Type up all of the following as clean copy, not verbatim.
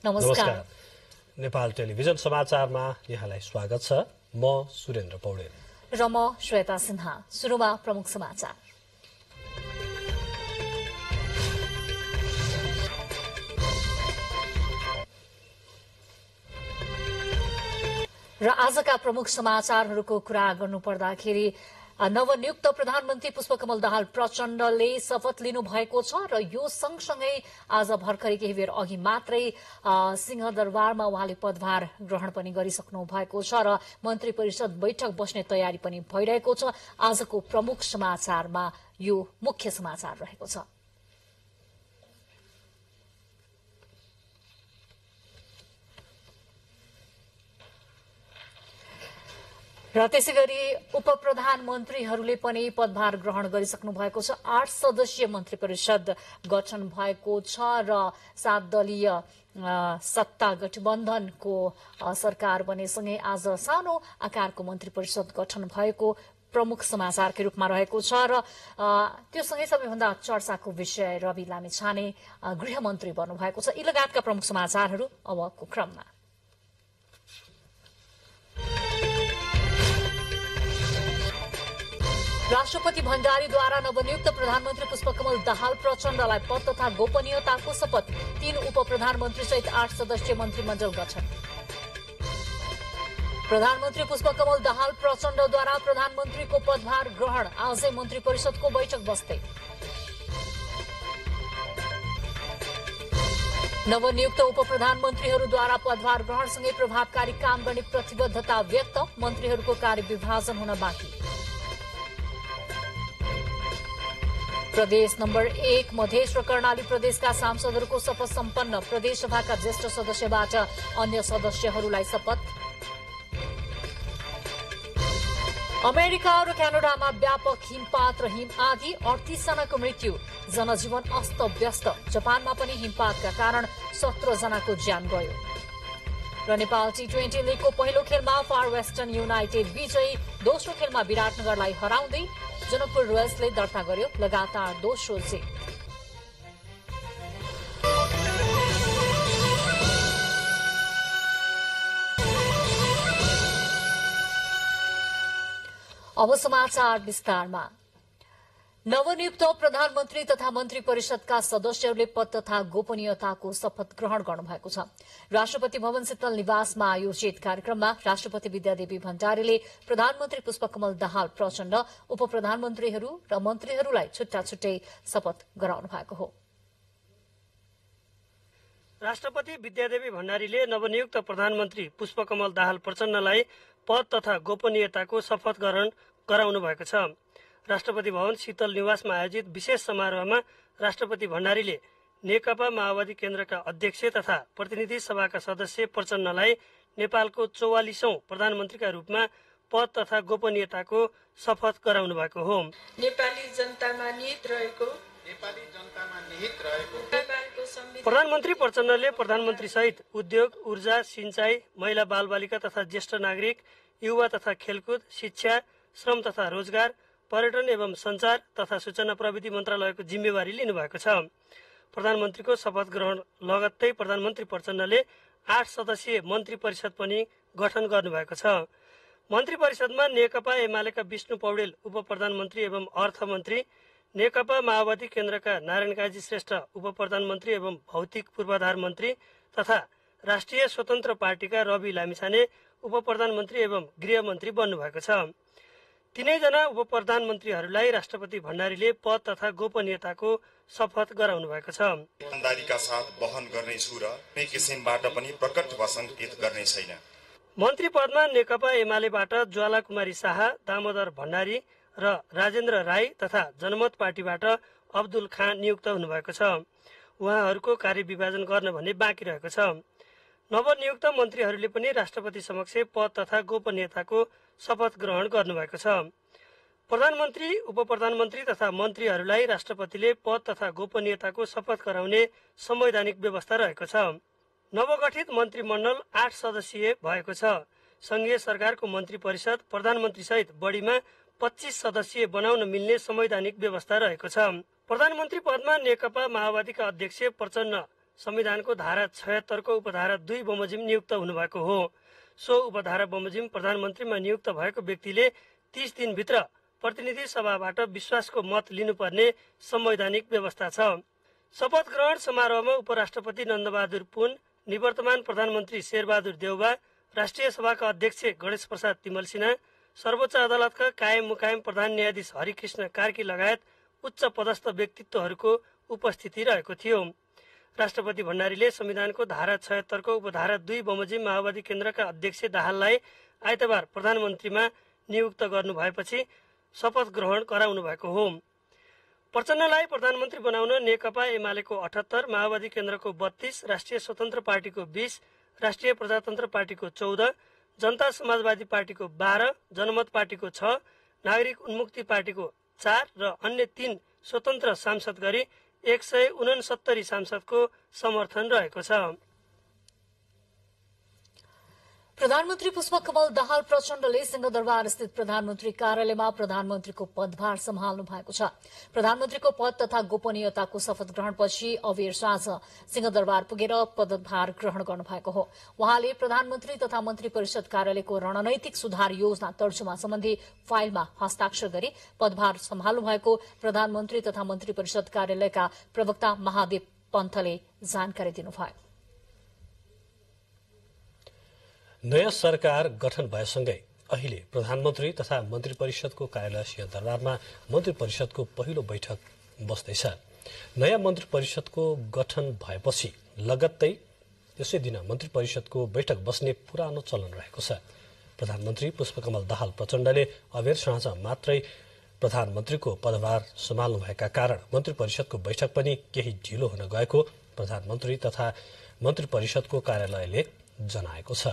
नमस्कार। नेपाल टेलिभिजन समाचारमा यहाँलाई स्वागत छ। म सुरेन्द्र पौडेल र म श्वेता सिन्हा। सुरुमा प्रमुख समाचार। र आजका प्रमुख समाचारहरूको कुरा गर्नुपर्दाखेरि नवनियुक्त प्रधानमन्त्री पुष्पकमल दाहाल प्रचण्डले शपथ लिनु भएको छ र यो सँगसँगै आज भर्खरै केही बेर अघि मात्रै सिंहदरबारमा उहाँले पदभार ग्रहण पनि गरिसक्नु भएको छ र मन्त्री परिषद बैठक बस्ने तयारी पनि भइरहेको छ। आजको प्रमुख समाचारमा यो मुख्य समाचार रहेको छ। र त्यसैगरी उपप्रधानमन्त्रीहरूले पनि पदभार ग्रहण गरिसक्नु भएको छ। 8 सदस्यीय मन्त्री परिषद गठन भएको छ र 7 दलीय सत्ता गठबन्धनको सरकार बनेसँगै आज सानो आकारको मन्त्री परिषद गठन भएको प्रमुख समाचारकै रूपमा रहेको छ। र त्योसँगै सबैभन्दा चर्चाको विषय रवि लामिछाने गृहमन्त्री बन्नुभएको छ। यी लगायतका प्रमुख समाचारहरू अबको क्रममा। राष्ट्रपति भण्डारीद्वारा नवनियुक्त प्रधानमन्त्री पुष्पकमल दाहाल प्रचण्डलाई पद तथा गोपनीयताको शपथ। 3 उपप्रधानमन्त्री सहित 8 सदस्यीय मन्त्रीमण्डल गठन। प्रधानमन्त्री पुष्पकमल दाहाल प्रचण्डद्वारा प्रधानमन्त्रीको पदभार ग्रहण। आजै मन्त्री परिषदको बैठक बस्दै। नवनियुक्त उपप्रधानमन्त्रीहरूद्वारा पदभार ग्रहणसँगै प्रभावकारी काम गर्ने प्रतिबद्धता व्यक्त। मन्त्रीहरूको कार्यविभाजन हुन बाँकी। प्रदेश नम्बर 1 मधेस र कर्णाली प्रदेशका सांसदहरूको शपथ सम्पन्न। प्रदेश सभाका ज्येष्ठ सदस्यबाट अन्य सदस्यहरूलाई शपथ। अमेरिका र क्यानाडामा व्यापक हिमपात र हिम आँधी। 38 जनाको मृत्यु। जनजीवन अस्त-व्यस्त। जापानमा पनि हिमपातका कारण 17 जनाको ज्यान गयो। र नेपाल T20 लीगको पहिलो खेलमा फार वेस्टर्न युनाइटेड विजयी। दोस्रो खेलमा विराटनगरलाई हराउँदै जनकपुर रोयल्सले दर्ता गर्यो लगातार दोस्रो जित। अब समाचार विस्तारमा। नवनियुक्त प्रधानमन्त्री तथा मन्त्री परिषदका सदस्यहरूले पद तथा गोपनीयताको शपथ ग्रहण गर्नुभएको छ। राष्ट्रपति भवन शीतल निवासमा आयोजित कार्यक्रममा राष्ट्रपति विद्यादेवी भण्डारीले प्रधानमन्त्री पुष्पकमल दाहाल प्रचण्ड, उपप्रधानमन्त्रीहरू र मन्त्रीहरूलाई छुट्टा छुट्टै शपथ गराउनु भएको हो। राष्ट्रपति विद्यादेवी भण्डारीले नवनियुक्त प्रधानमन्त्री पुष्पकमल दाहाल प्रचण्डलाई पद तथा गोपनीयताको शपथ ग्रहण गराउनु भएको छ। राष्ट्रपति भवन शीतल निवासमा आयोजित विशेष समारोहमा राष्ट्रपति भण्डारीले नेकपा माओवादी केन्द्रका अध्यक्ष तथा प्रतिनिधि सभाका सदस्य प्रचण्डलाई नेपालको 44औं प्रधानमन्त्रीका रूपमा पद तथा गोपनीयताको शपथ गराउनु भएको हो। नेपाली जनतामा निहित रहेको प्रधानमन्त्री प्रचण्डले प्रधानमन्त्री सहित उद्योग, ऊर्जा, सिंचाई, महिला बालबालिका तथा ज्येष्ठ नागरिक, युवा तथा खेलकुद, शिक्षा, श्रम तथा रोजगार, पर्यटन एवं संचार तथा सूचना प्रविधि मन्त्रालयको जिम्मेवारी लिनुभएको छ। प्रधानमन्त्रीको शपथ ग्रहण लगत्तै प्रधानमन्त्री प्रचण्डले 8 सदस्यीय मन्त्री परिषद पनि गठन गर्नुभएको छ। मन्त्री परिषदमा नेकपा एमालेका विष्णु पौडेल उपप्रधानमन्त्री एवं अर्थमन्त्री, नेकपा माओवादी केन्द्रका नारायण काजी श्रेष्ठ उपप्रधानमन्त्री एवं भौतिक पूर्वाधार मन्त्री तथा राष्ट्रिय स्वतन्त्र पार्टीका रवि लामिछाने उपप्रधानमन्त्री एवं गृहमन्त्री बन्नुभएको छ। तीनैजना उपप्रधानमन्त्रीहरूलाई राष्ट्रपति भण्डारीले पद तथा गोपनीयताको शपथ गराउनु भएको छ। ईमानदारीका साथ वहन गर्नेछु र कुनै किसिमबाट पनि प्रकट वा संकेत गर्ने छैन। मन्त्री पदमा नेकपा एमालेबाट ज्वाला कुमारी शाह, दामोदर भण्डारी र राजेन्द्र राई तथा जनमत पार्टीबाट अब्दुल खान नियुक्त हुनुभएको छ। उहाँहरूको कार्यविभाजन गर्न भन्ने बाँकी रहेको छ। नवनियुक्त मन्त्रीहरूले पनि राष्ट्रपति समक्ष पद तथा गोपनीयताको शपथ ग्रहण गर्नुभएको छ। प्रधानमन्त्री, उपप्रधानमन्त्री तथा मन्त्रीहरूलाई राष्ट्रपतिले पद तथा गोपनीयताको शपथ गराउने संवैधानिक व्यवस्था रहेको छ। नवगठित मन्त्रीमण्डल 8 सदस्यीय भएको छ। संघीय सरकारको मन्त्री परिषद प्रधानमन्त्री सहित बढीमा 25 सदस्यीय बनाउन मिल्ने संवैधानिक व्यवस्था रहेको छ। प्रधानमन्त्री पदमा नेकपा माओवादीका अध्यक्ष प्रचण्ड संविधानको धारा 76 को उपधारा 2 बमोजिम नियुक्त हुनुभएको हो। सो उपधारा बमोजिम प्रधानमन्त्रीमा नियुक्त भएको व्यक्तिले 30 दिनभित्र प्रतिनिधि सभाबाट विश्वासको मत लिनुपर्ने संवैधानिक व्यवस्था छ। शपथ ग्रहण समारोहमा उपराष्ट्रपति नन्दबहादुर पुन, निवर्तमान प्रधानमन्त्री शेरबहादुर देउबा, राष्ट्रिय सभाका अध्यक्ष गणेश प्रसाद तिमल सिन्हा, सर्वोच्च अदालतका कायम मुकायम प्रधान न्यायाधीश हरिकृष्ण कार्की लगायत उच्च पदस्थ व्यक्तित्वहरूको उपस्थिति रहेको थियो। राष्ट्रपति भण्डारीले संविधानको धारा 76 को उपधारा 2 बमोजिम माओवादी केन्द्रका अध्यक्ष दाहाललाई आइतबार प्रधानमन्त्रीमा नियुक्त गर्नु भएपछि शपथ ग्रहण गराउनु भएको हो। प्रचण्डलाई प्रधानमन्त्री बनाउन नेकपा एमालेको 78, माओवादी केन्द्रको 32, राष्ट्रिय स्वतन्त्र पार्टीको 20, राष्ट्रिय प्रजातन्त्र पार्टीको 14, जनता समाजवादी पार्टीको 12, जनमत पार्टीको 6, नागरिक उन्मुक्ति पार्टीको 4 र अन्य 3 स्वतन्त्र सांसद गरी 169 सांसदको समर्थन रहेको छ। प्रधानमन्त्री पुष्पकमल दाहाल प्रचण्डले सिंहदरबार स्थित प्रधानमन्त्री कार्यालयमा प्रधानमन्त्रीको पदभार सम्हाल्नु भएको छ। प्रधानमन्त्रीको पद तथा गोपनीयताको शपथ ग्रहणपछि अबेर साँझ सिंहदरबार पुगेर पदभार ग्रहण गर्नुभएको हो। उहाँले प्रधानमन्त्री तथा मन्त्री परिषद कार्यालयको रणनैतिक सुधार योजना तर्जुमा सम्बन्धी फाइलमा हस्ताक्षर गरी पदभार सम्हाल्नु भएको प्रधानमन्त्री तथा मन्त्री परिषद कार्यालयका प्रवक्ता महादेव पन्थले जानकारी दिनुभयो। नयाँ सरकार गठन भएसँगै अहिले प्रधानमन्त्री तथा मन्त्री परिषदको कार्यालय सिंहदरबारमा मन्त्री परिषदको पहिलो बैठक बस्दैछ। नयाँ मन्त्री परिषदको गठन भएपछि लगत्तै त्यसै दिन मन्त्री परिषदको बैठक बस्ने पुरानो चलन रहेको छ। प्रधानमन्त्री पुष्पकमल दाहाल प्रचण्डले अबेर साँझ मात्रै प्रधानमन्त्रीको पदभार सम्हाल्नुभएका कारण मन्त्री परिषदको बैठक पनि केही ढिलो हुन गएको प्रधानमन्त्री तथा मन्त्री परिषदको कार्यालयले जनाएको छ।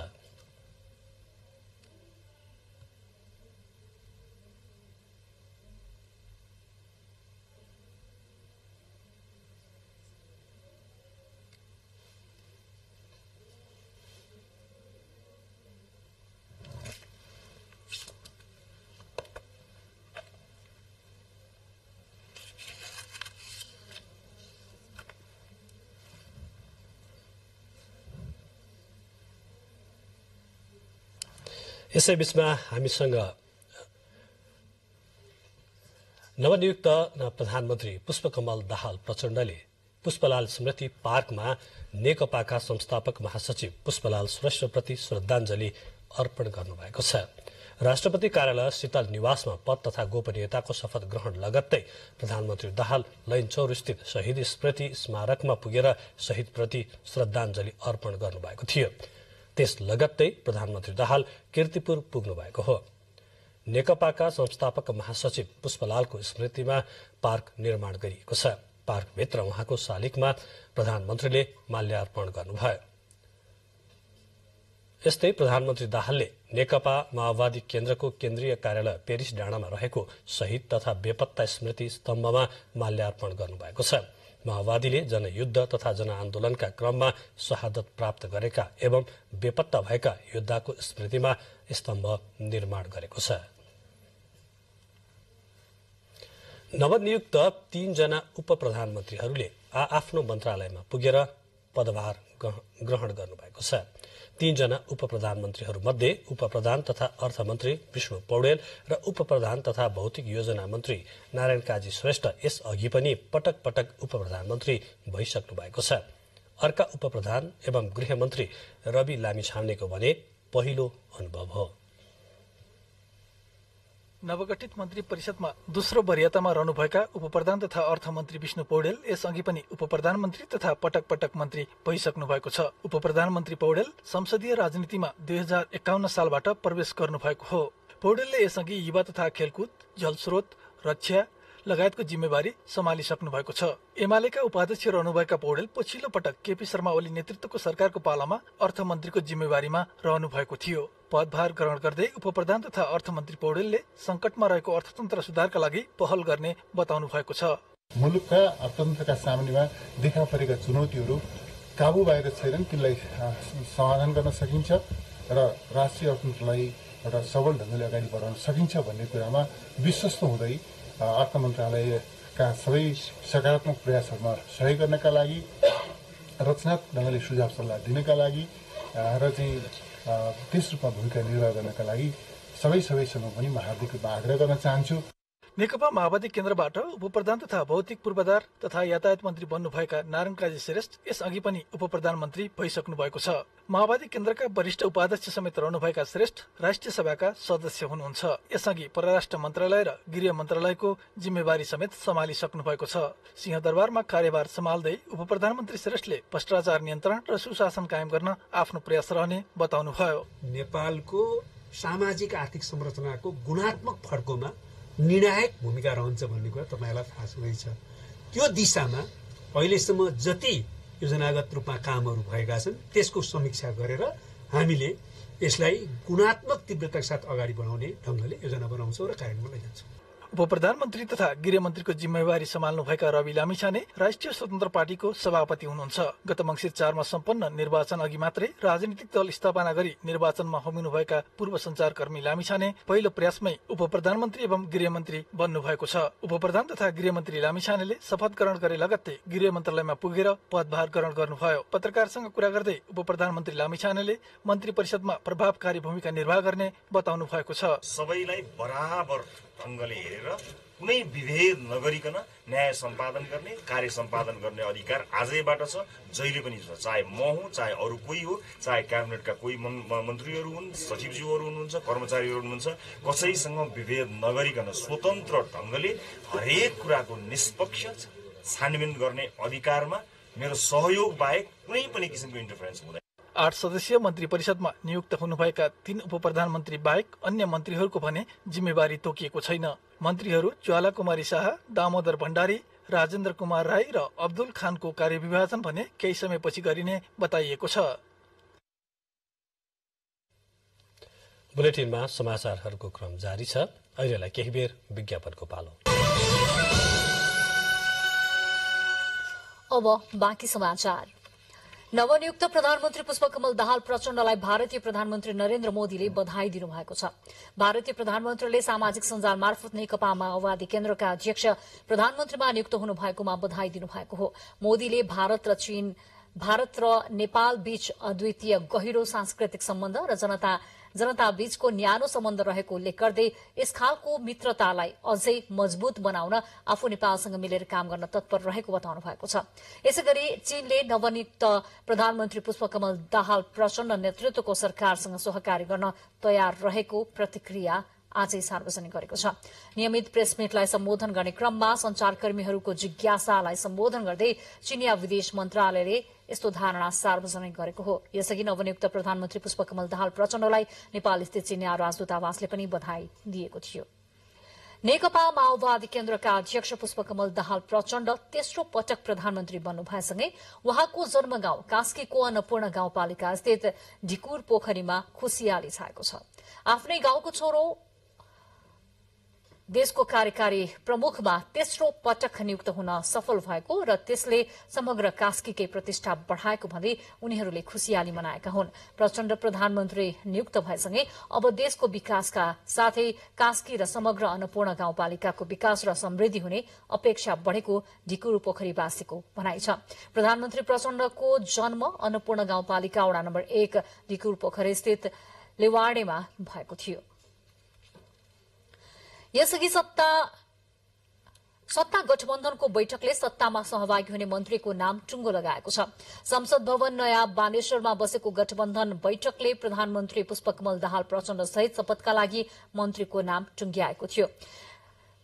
यसैबीचमा हामीसँग नवनियुक्त प्रधानमन्त्री पुष्पकमल दाहाल प्रचण्डले पुष्पलाल स्मृति पार्कमा नेकपाका संस्थापक महासचिव पुष्पलाल श्रेष्ठप्रति श्रद्धाञ्जली अर्पण गर्नुभएको छ। राष्ट्रपति कार्यालय शीतल निवासमा पद तथा गोपनीयताको शपथ ग्रहण लगत्तै प्रधानमन्त्री दाहाल लैनचौर स्थित शहीद स्मृति स्मारकमा पुगेर शहीदप्रति श्रद्धाञ्जली अर्पण गर्नुभएको थियो। त्यस लगत्तै प्रधानमन्त्री दाहाल कीर्तिपुर पुग्नु भएको हो। नेकपाका संस्थापक महासचिव पुष्पलालको स्मृतिमा पार्क निर्माण गरिएको छ। पार्कभित्र उहाँको शालिगमा प्रधानमन्त्रीले माल्यार्पण गर्नुभयो। यस्तै प्रधानमन्त्री दाहालले नेकपा माओवादी केन्द्रको केन्द्रीय कार्यालय पेरिस डाँडामा रहेको शहीद तथा बेपत्ता स्मृति स्तम्भमा माल्यार्पण गर्नुभएको छ। माओवादीले जनयुद्ध तथा जनआन्दोलनका क्रममा शहादत प्राप्त गरेका एवं बेपत्ता भएका योद्धाको स्मृतिमा स्तम्भ निर्माण गरेको छ। नवनियुक्त 3 जना उप प्रधानमन्त्रीहरूले आफ्नो मन्त्रालयमा पुगेर पदभार ग्रहण गर्नुभएको छ। 3 जना उप प्रधानमन्त्रीहरूमध्ये उप प्रधान तथा अर्थमन्त्री विष्णु पौडेल र उप प्रधान तथा भौतिक योजना मन्त्री नारायण काजी श्रेष्ठ यसअघि पनि पटक पटक उप प्रधानमन्त्री भइसक्नु भएको छ। अर्का उप प्रधान एवं गृहमन्त्री रवि लामिछानेको भने पहिलो अनुभव हो। नवगठित मन्त्री परिषदमा दोस्रो वरियतामा रहनुभएका उपप्रधान तथा अर्थमन्त्री विष्णु पौडेल यसअघि पनि उपप्रधानमन्त्री तथा पटक पटक मन्त्री भइसक्नु भएको छ। उपप्रधानमन्त्री पौडेल संसदीय राजनीतिमा 2051 सालबाट प्रवेश गर्नुभएको हो। पौडेलले यसअघि युवा तथा खेलकुद, जलस्रोत, रक्षा लगायतको जिम्मेवारी सम्हालिसक्नु भएको छ। एमालेका उपाध्यक्ष रहनुभएका पौडेल पछिल्लो पटक केपी शर्मा ओली नेतृत्वको सरकारको पालामा अर्थमन्त्रीको जिम्मेवारीमा रहनु भएको थियो। पदभार ग्रहण गर्दै उपप्रधान तथा अर्थमन्त्री पौडेलले संकटमा रहेको अर्थतन्त्र सुधारका लागि पहल गर्ने बताउनु भएको छ। मुलुकका अर्थतन्त्रका सामुन्नेमा देखा परेका चुनौतीहरू काबू भएका छैनन्, तिनलाई समाधान गर्न सकिन्छ र राष्ट्रिय अर्थतन्त्रलाई एउटा सबल ढङ्गले अगाडि बढाउन सकिन्छ भन्ने कुरामा विश्वस्त हुँदै अर्थ मन्त्रालयका सबै सकारात्मक प्रयासहरूमा सहयोग गर्नका लागि रचनात्मक ढङ्गले सुझाव सल्लाह दिनका लागि र चाहिँ त्यस रूपमा भूमिका निर्वाह गर्नका लागि सबैसँग पनि म हार्दिक रूपमा आग्रह गर्न चाहन्छु। नेकपा माओवादी केन्द्रबाट उपप्रधान तथा भौतिक पूर्वाधार तथा यातायात मन्त्री बन्नुभएका नारायण काजी श्रेष्ठ यसअघि पनि उपप्रधानमन्त्री भइसक्नु भएको छ। माओवादी केन्द्रका वरिष्ठ उपाध्यक्ष समेत रहनुभएका श्रेष्ठ राष्ट्रिय सभाका सदस्य हुनुहुन्छ। यसअघि परराष्ट्र मन्त्रालय र गृह मन्त्रालयको जिम्मेवारी समेत सम्हालिसक्नु भएको छ। सिंहदरबारमा कार्यभार सम्हाल्दै उपप्रधानमन्त्री श्रेष्ठले भ्रष्टाचार नियन्त्रण र सुशासन कायम गर्न आफ्नो प्रयास रहने बताउनुभयो। नेपालको सामाजिक आर्थिक संरचनाको गुणात्मक फड्कोमा निर्णायक भूमिका रहन्छ भन्ने कुरा तपाईलाई थाहा छँदैछ। त्यो दिशामा अहिलेसम्म जति योजनागत रूपमा कामहरू भएका छन् त्यसको समीक्षा गरेर हामीले यसलाई गुणात्मक तीव्रताका साथ अगाडि बढाउने ढङ्गले योजना बनाउँछौँ र कार्यक्रममा लैजान्छौँ। उपप्रधानमन्त्री तथा गृहमन्त्रीको जिम्मेवारी सम्हाल्नुभएका रवि लामिछाने राष्ट्रिय स्वतन्त्र पार्टीको सभापति हुनुहुन्छ। गत मङ्सिर 4 मा सम्पन्न निर्वाचन अघि मात्रै राजनीतिक दल स्थापना गरी निर्वाचनमा होमिनुभएका पूर्व सञ्चारकर्मी लामिछाने पहिलो प्रयासमै उपप्रधानमन्त्री एवं गृहमन्त्री बन्नुभएको छ। उपप्रधान तथा गृहमन्त्री लामिछानेले शपथ ग्रहण गरे लगत्तै गृह मन्त्रालयमा पुगेर पदभार ग्रहण गर्नुभयो। पत्रकारसँग कुरा गर्दै उपप्रधानमन्त्री लामिछानेले मन्त्री परिषदमा प्रभावकारी भूमिका निर्वाह गर्ने बताउनु भएको छ। सबैलाई बराबर ढङ्गले हेरेर कुनै विभेद नगरिकन न्याय सम्पादन गर्ने, कार्य सम्पादन गर्ने अधिकार आजैबाट छ, जहिले पनि छ। चाहे म हुँ, चाहे अरू कोही हो, चाहे क्याबिनेटका कोही मन्त्रीहरू हुन्, सचिवज्यूहरू हुनुहुन्छ, कर्मचारीहरू हुनुहुन्छ, कसैसँग विभेद नगरिकन स्वतन्त्र ढङ्गले हरेक कुराको निष्पक्ष छानबिन गर्ने अधिकारमा मेरो सहयोग बाहेक कुनै पनि किसिमको इन्टरफेरेन्स हुँदैन। 8 सदस्यीय मन्त्री परिषदमा नियुक्त हुनुभएका 3 उपप्रधानमन्त्री बाहेक अन्य मन्त्रीहरूको भने जिम्मेवारी तोकिएको छैन। मन्त्रीहरू ज्वाला कुमारी शाह, दामोदर भण्डारी, राजेन्द्र कुमार राई र अब्दुल खानको कार्यविभाजन भने केही समयपछि गरिने बताइएको छ। बुलेटिनमा समाचारहरूको क्रम जारी छ। अहिलेलाई केही बेर विज्ञापनको पालो। अब बाँकी समाचार। नवनियुक्त प्रधानमन्त्री पुष्पकमल दाहाल प्रचण्डलाई भारतीय प्रधानमन्त्री नरेन्द्र मोदीले बधाई दिनुभएको छ। भारतीय प्रधानमन्त्रीले सामाजिक सञ्जाल मार्फत नेकपा माओवादी केन्द्रका अध्यक्ष प्रधानमन्त्रीमा नियुक्त हुनुभएकोमा बधाई दिनुभएको हो। मोदीले भारत र नेपाल बीच अद्वितीय गहिरो सांस्कृतिक सम्बन्ध र जनता बीचको न्यानो सम्बन्ध रहेको उल्लेख गर्दै यस खालको मित्रतालाई अझै मजबुत बनाउन आफू नेपालसँग मिलेर काम गर्न तत्पर रहेको बताउनु भएको छ। यसैगरी चीनले नवनियुक्त प्रधानमन्त्री पुष्पकमल दाहाल प्रचण्ड नेतृत्वको सरकारसँग सहकार्य गर्न तयार रहेको प्रतिक्रिया आजै सार्वजनिक गरेको छ। नियमित प्रेसमिटलाई सम्बोधन गर्ने क्रममा संचारकर्मीहरूको जिज्ञासालाई सम्बोधन गर्दै चीनिया विदेश मन्त्रालयले यस्तो धारणा सार्वजनिक गरेको हो। यसअघि नवनियुक्त प्रधानमन्त्री पुष्पकमल दाहाल प्रचण्डलाई नेपाल स्थित चीनिया राजदूतावासले पनि बधाई दिएको थियो। नेकपा माओवादी केन्द्रका अध्यक्ष पुष्पकमल दाहाल प्रचण्ड तेस्रो पटक प्रधानमन्त्री बन्नु भएसँगै उहाँको जन्मगाउँ कास्कीको अन्नपूर्ण गाउँपालिका स्थित ढिकुर पोखरीमा खुशियाली छाएको छ। आफ्नै गाउँको छोरो देशको कार्यकारी प्रमुखमा तेस्रो पटक नियुक्त हुन सफल भएको र त्यसले समग्र कास्कीकै प्रतिष्ठा बढ़ाएको भन्दै उनीहरूले खुशियाली मनाएका हुन्। प्रचण्ड प्रधानमन्त्री नियुक्त भएसँगै अब देशको विकासका साथै कास्की र समग्र अन्नपूर्ण गाउँपालिकाको विकास र समृद्धि हुने अपेक्षा बढ़ेको ढिकुर पोखरीवासीको भनाइ छ। प्रधानमन्त्री प्रचण्डको जन्म अन्नपूर्ण गाउँपालिका वडा नम्बर 1 ढिकुर पोखरी स्थित लेवाडेमा भएको थियो। यसअघि सत्ता गठबन्धनको बैठकले सत्तामा सहभागी हुने मन्त्रीको नाम टुङ्गो लगाएको छ। संसद भवन नयाँ बानेश्वरमा बसेको गठबन्धन बैठकले प्रधानमन्त्री पुष्पकमल दाहाल प्रचण्ड सहित शपथका लागि मन्त्रीको नाम टुङ्ग्याएको थियो।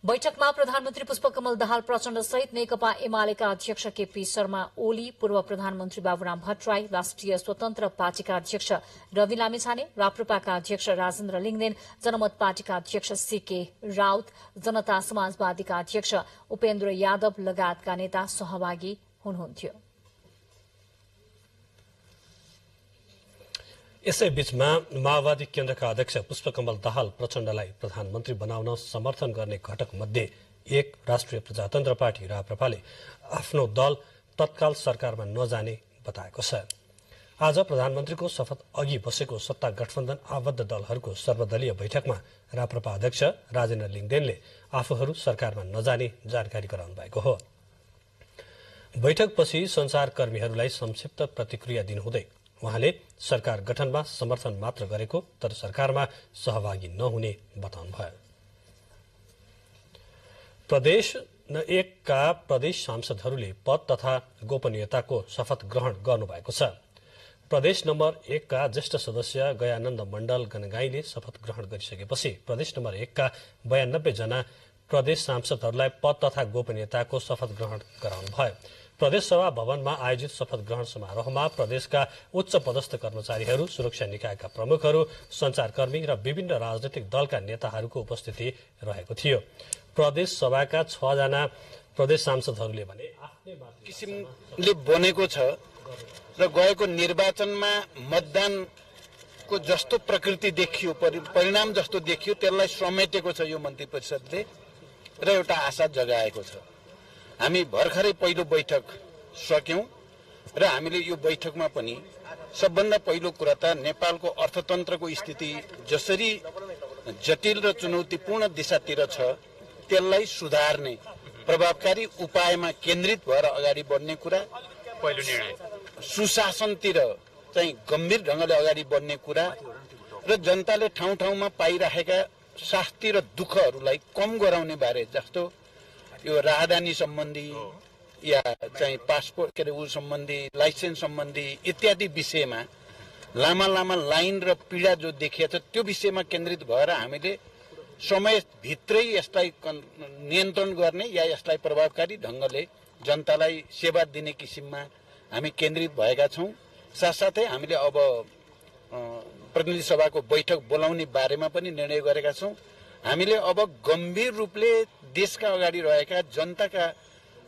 बैठकमा प्रधानमन्त्री पुष्पकमल दाहाल प्रचण्ड सहित नेकपा एमालेका अध्यक्ष केपी शर्मा ओली, पूर्व प्रधानमन्त्री बाबुराम भट्टराई, राष्ट्रिय स्वतन्त्र पार्टीका अध्यक्ष रवि लामिछाने, राप्रपाका अध्यक्ष राजेन्द्र लिङदेन, जनमत पार्टीका अध्यक्ष सीके राउत, जनता समाजवादीका अध्यक्ष उपेन्द्र यादव लगायतका नेता सहभागी हुनुहुन्थ्यो। यसैबीचमा माओवादी केन्द्रका अध्यक्ष पुष्पकमल दाहाल प्रचण्डलाई प्रधानमन्त्री बनाउन समर्थन गर्ने घटक मध्ये एक राष्ट्रिय प्रजातन्त्र पार्टी राप्रपाले आफ्नो दल तत्काल सरकारमा नजाने बताएको छ। आज प्रधानमन्त्रीको शपथ अघि बसेको सत्ता गठबन्धन आबद्ध दलहरूको सर्वदलीय बैठकमा राप्रपा अध्यक्ष राजेन्द्र लिङदेनले आफूहरू सरकारमा नजाने जानकारी गराउनु भएको हो। बैठकपछि सञ्चारकर्मीहरूलाई संक्षिप्त प्रतिक्रिया दिनुहुँदै उहाँले सरकार गठनमा समर्थन मात्र गरेको तर सरकारमा सहभागी नहुने बताउनुभयो। प्रदेश 1 का प्रदेश सांसदहरूले पद तथा गोपनीयताको शपथ ग्रहण गर्नुभएको छ। प्रदेश नम्बर 1 का ज्येष्ठ सदस्य गयानन्द मण्डल गनगाईले शपथ ग्रहण गरिसकेपछि प्रदेश नम्बर 1 का 92 जना प्रदेश सांसदहरूलाई पद तथा गोपनीयताको शपथ ग्रहण गराउनुभयो। प्रदेशसभा भवनमा आयोजित शपथ ग्रहण समारोहमा प्रदेशका उच्च पदस्थ कर्मचारीहरू, सुरक्षा निकायका प्रमुखहरू, सञ्चारकर्मी र विभिन्न राजनैतिक दलका नेताहरूको उपस्थिति रहेको थियो। प्रदेश सभाका 6 जना प्रदेश सांसदहरूले भने आफ्नै किसिमले बनेको छ र गएको निर्वाचनमा मतदानको जस्तो प्रकृति देखियो, परिणाम जस्तो देखियो त्यसलाई समेटेको छ यो मन्त्री परिषदले र एउटा आशा जगाएको छ। हामी भर्खरै पहिलो बैठक सक्यौं र हामीले यो बैठकमा पनि सबभन्दा पहिलो कुरा त नेपालको अर्थतन्त्रको स्थिति जसरी जटिल र चुनौतीपूर्ण दिशातिर छ त्यसलाई सुधार्ने प्रभावकारी उपायमा केन्द्रित भएर अगाडि बढ्ने कुरा पहिलो निर्णय, सुशासनतिर चाहिँ गम्भीर ढंगले अगाडि बढ्ने कुरा र जनताले ठाउँ ठाउँमा पाइरहेका शास्ति र दुःखहरूलाई कम गराउने बारे जस्तो यो राहदानी सम्बन्धी या चाहिँ पासपोर्ट के अरे ऊ सम्बन्धी, लाइसेन्स सम्बन्धी इत्यादि विषयमा लामा लामा लाइन र पीडा जो देखिएको छ त्यो विषयमा केन्द्रित भएर हामीले समयभित्रै यसलाई नियन्त्रण गर्ने या यसलाई प्रभावकारी ढंगले जनतालाई सेवा दिने किसिममा हामी केन्द्रित भएका छौं। साथसाथै हामीले अब प्रतिनिधि सभाको बैठक बोलाउने बारेमा पनि निर्णय गरेका छौं। हामीले अब गम्भीर रूपले देशका अगाडि रहेका जनताका